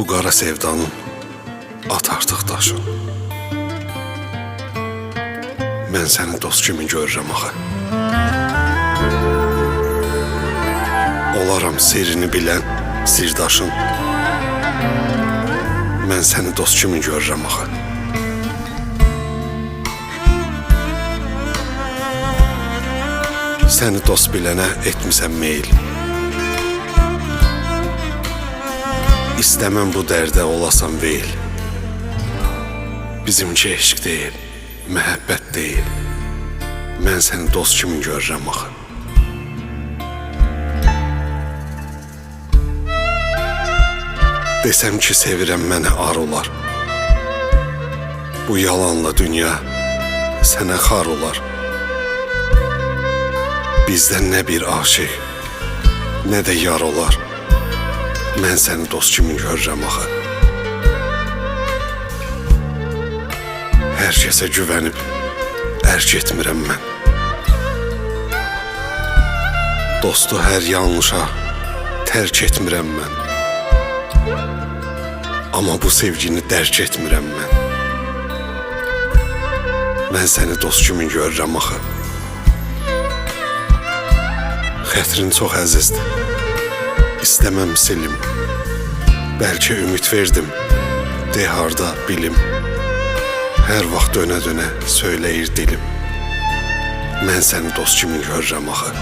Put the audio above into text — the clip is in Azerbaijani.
Bu qara sevdanın at artıq daşın. Mən səni dost kimi görürəm axı. Olaram sirrini bilən sirdaşın. Mən səni dost kimi görürəm axı. Səni dost bilənə etmisən meyil. İstəməm bu dərdə olasan veyl. Bizimki eşq deyil, məhəbbət deyil. Mən səni dost kimi görürəm axı. Desəm ki sevirəm mənə ar olar. Bu yalanla dünya sənə xar olar. Bizdən nə bir aşiq, nə də yar olar. Mən səni dost kimi görürəm axı. Hər kəsə güvənib ərk etmirəm mən. Dostu hər yanlışa tərk etmirəm mən. Amma bu sevgini dərk etmirəm mən. Mən səni dost kimi görürəm axı. Xətrin çox əzizdir, İstəməm silim. Bəlkə ümid verdim, de harda bilim. Hər vaxt dönə-dönə söyləyir dilim. Mən səni dost kimi görürəm axı.